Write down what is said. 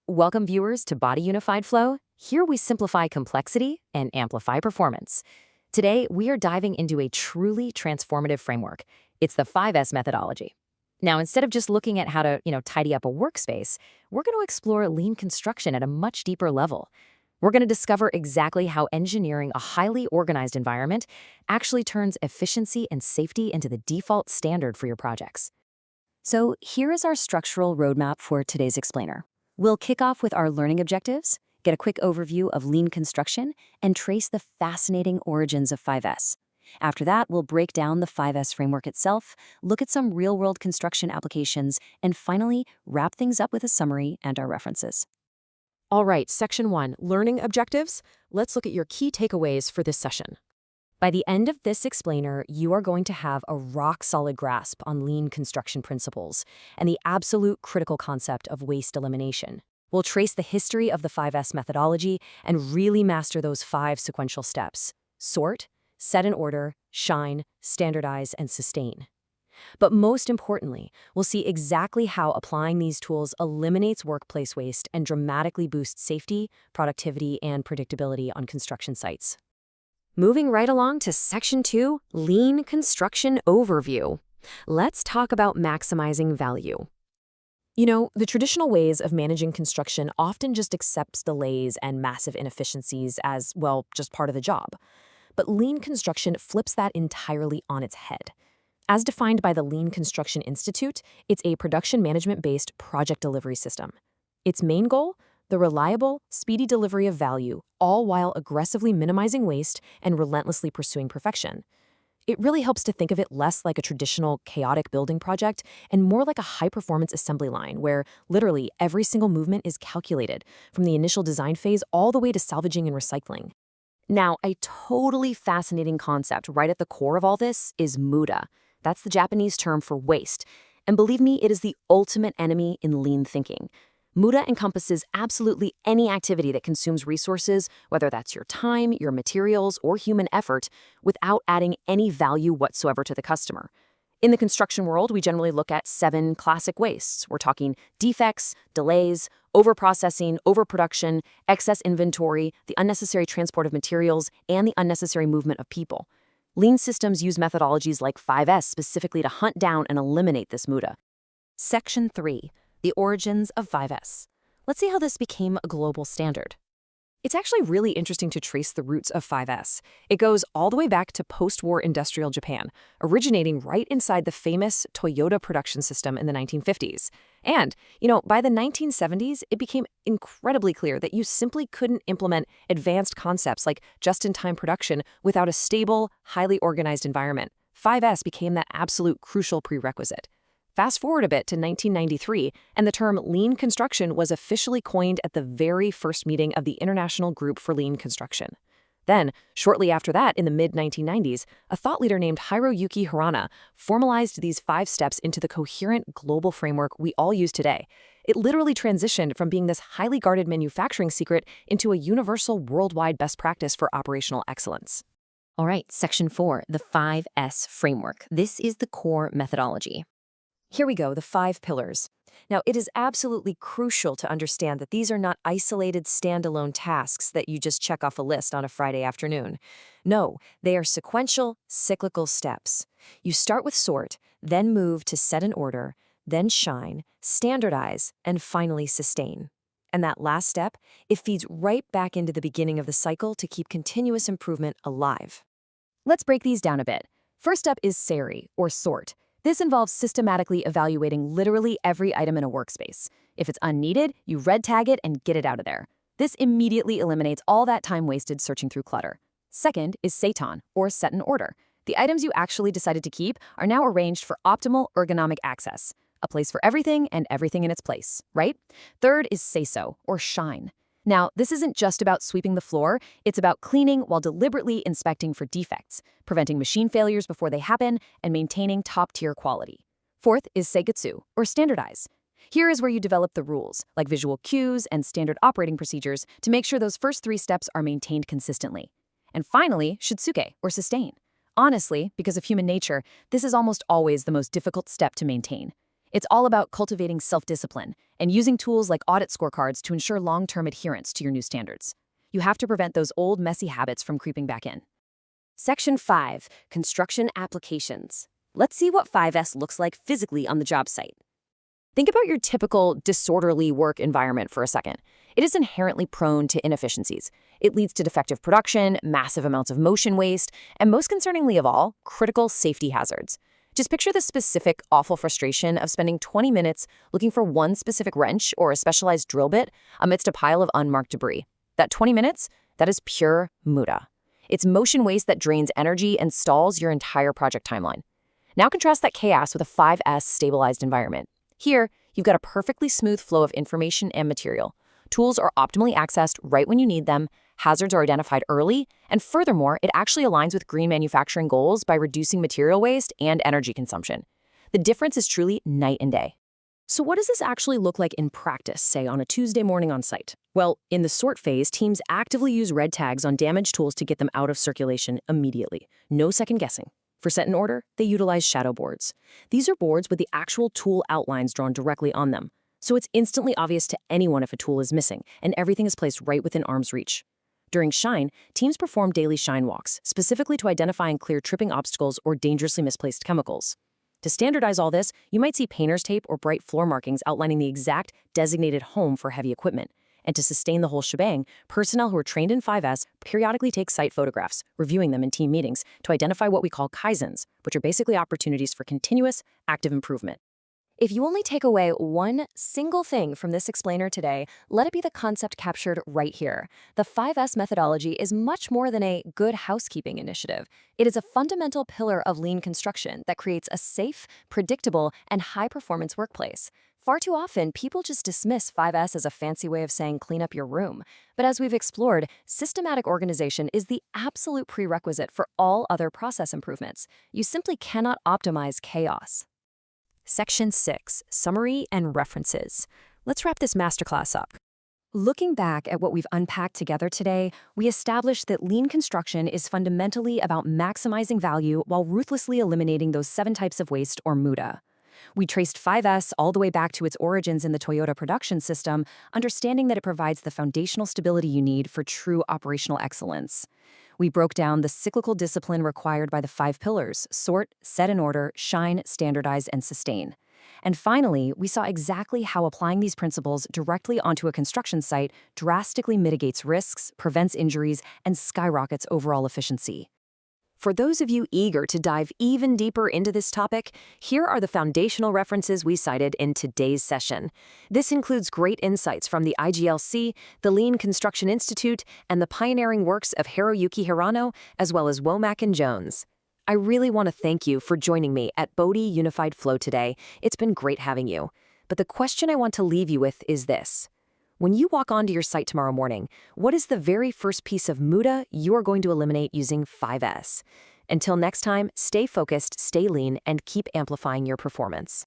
Welcome viewers to Body Unified Flow. Here we simplify complexity and amplify performance. Today, we are diving into a truly transformative framework. It's the 5S methodology. Now, instead of just looking at how to, tidy up a workspace, we're going to explore lean construction at a much deeper level. We're going to discover exactly how engineering a highly organized environment actually turns efficiency and safety into the default standard for your projects. So here is our structural roadmap for today's explainer. We'll kick off with our learning objectives, get a quick overview of lean construction, and trace the fascinating origins of 5S. After that, we'll break down the 5S framework itself, look at some real-world construction applications, and finally, wrap things up with a summary and our references. All right, Section 1, Learning Objectives. Let's look at your key takeaways for this session. By the end of this explainer, you are going to have a rock-solid grasp on lean construction principles and the absolute critical concept of waste elimination. We'll trace the history of the 5S methodology and really master those 5 sequential steps: sort, set in order, shine, standardize, and sustain. But most importantly, we'll see exactly how applying these tools eliminates workplace waste and dramatically boosts safety, productivity, and predictability on construction sites. Moving right along to Section 2, Lean Construction Overview. Let's talk about maximizing value. The traditional ways of managing construction often just accepts delays and massive inefficiencies as, just part of the job. But lean construction flips that entirely on its head. As defined by the Lean Construction Institute, it's a production management-based project delivery system. Its main goal? The reliable, speedy delivery of value, all while aggressively minimizing waste and relentlessly pursuing perfection. It really helps to think of it less like a traditional, chaotic building project and more like a high-performance assembly line where literally every single movement is calculated, from the initial design phase all the way to salvaging and recycling. Now, a totally fascinating concept right at the core of all this is Muda. That's the Japanese term for waste. And believe me, it is the ultimate enemy in lean thinking. Muda encompasses absolutely any activity that consumes resources, whether that's your time, your materials, or human effort, without adding any value whatsoever to the customer. In the construction world, we generally look at 7 classic wastes. We're talking defects, delays, overprocessing, overproduction, excess inventory, the unnecessary transport of materials, and the unnecessary movement of people. Lean systems use methodologies like 5S specifically to hunt down and eliminate this Muda. Section 3. The origins of 5S. Let's see how this became a global standard. It's actually really interesting to trace the roots of 5S. It goes all the way back to post-war industrial Japan, originating right inside the famous Toyota production system in the 1950s. And, by the 1970s, it became incredibly clear that you simply couldn't implement advanced concepts like just-in-time production without a stable, highly organized environment. 5S became that absolute crucial prerequisite. Fast forward a bit to 1993, and the term lean construction was officially coined at the very first meeting of the International Group for Lean Construction. Then, shortly after that, in the mid-1990s, a thought leader named Hiroyuki Hirana formalized these 5 steps into the coherent global framework we all use today. It literally transitioned from being this highly guarded manufacturing secret into a universal worldwide best practice for operational excellence. All right, Section 4, the 5S framework. This is the core methodology. Here we go, the 5 pillars. Now, it is absolutely crucial to understand that these are not isolated, standalone tasks that you just check off a list on a Friday afternoon. No, they are sequential, cyclical steps. You start with sort, then move to set in order, then shine, standardize, and finally sustain. And that last step, it feeds right back into the beginning of the cycle to keep continuous improvement alive. Let's break these down a bit. First up is SARI, or sort. This involves systematically evaluating literally every item in a workspace. If it's unneeded, you red tag it and get it out of there. This immediately eliminates all that time wasted searching through clutter. Second is Seitan, or set in order. The items you actually decided to keep are now arranged for optimal ergonomic access. A place for everything and everything in its place, right? Third is Seiso, or shine. Now, this isn't just about sweeping the floor, it's about cleaning while deliberately inspecting for defects, preventing machine failures before they happen, and maintaining top-tier quality. Fourth is Seigetsu, or standardize. Here is where you develop the rules, like visual cues and standard operating procedures, to make sure those first 3 steps are maintained consistently. And finally, Shitsuke, or sustain. Honestly, because of human nature, this is almost always the most difficult step to maintain. It's all about cultivating self-discipline and using tools like audit scorecards to ensure long-term adherence to your new standards. You have to prevent those old messy habits from creeping back in. Section 5, Construction Applications. Let's see what 5S looks like physically on the job site. Think about your typical disorderly work environment for a second. It is inherently prone to inefficiencies. It leads to defective production, massive amounts of motion waste, and most concerningly of all, critical safety hazards. Just picture the specific, awful frustration of spending 20 minutes looking for one specific wrench or a specialized drill bit amidst a pile of unmarked debris. That 20 minutes, that is pure Muda. It's motion waste that drains energy and stalls your entire project timeline. Now contrast that chaos with a 5S stabilized environment. Here, you've got a perfectly smooth flow of information and material. Tools are optimally accessed right when you need them, hazards are identified early, and furthermore, it actually aligns with green manufacturing goals by reducing material waste and energy consumption. The difference is truly night and day. So what does this actually look like in practice, say on a Tuesday morning on site? Well, in the sort phase, teams actively use red tags on damaged tools to get them out of circulation immediately. No second guessing. For set and order, they utilize shadow boards. These are boards with the actual tool outlines drawn directly on them. So it's instantly obvious to anyone if a tool is missing, and everything is placed right within arm's reach. During Shine, teams perform daily Shine walks, specifically to identify and clear tripping obstacles or dangerously misplaced chemicals. To standardize all this, you might see painter's tape or bright floor markings outlining the exact designated home for heavy equipment. And to sustain the whole shebang, personnel who are trained in 5S periodically take site photographs, reviewing them in team meetings to identify what we call kaizens, which are basically opportunities for continuous, active improvement. If you only take away one single thing from this explainer today, let it be the concept captured right here. The 5S methodology is much more than a good housekeeping initiative. It is a fundamental pillar of lean construction that creates a safe, predictable, and high-performance workplace. Far too often, people just dismiss 5S as a fancy way of saying clean up your room. But as we've explored, systematic organization is the absolute prerequisite for all other process improvements. You simply cannot optimize chaos. Section 6, Summary and References. Let's wrap this masterclass up. Looking back at what we've unpacked together today, we established that lean construction is fundamentally about maximizing value while ruthlessly eliminating those 7 types of waste, or Muda. We traced 5S all the way back to its origins in the Toyota production system, understanding that it provides the foundational stability you need for true operational excellence. We broke down the cyclical discipline required by the 5 pillars: sort, set in order, shine, standardize, and sustain. And finally, we saw exactly how applying these principles directly onto a construction site drastically mitigates risks, prevents injuries, and skyrockets overall efficiency. For those of you eager to dive even deeper into this topic, here are the foundational references we cited in today's session. This includes great insights from the IGLC, the Lean Construction Institute, and the pioneering works of Hiroyuki Hirano, as well as Womack and Jones. I really want to thank you for joining me at Bodhi Unified Flow today. It's been great having you. But the question I want to leave you with is this. When you walk onto your site tomorrow morning, what is the very first piece of Muda you are going to eliminate using 5S? Until next time, stay focused, stay lean, and keep amplifying your performance.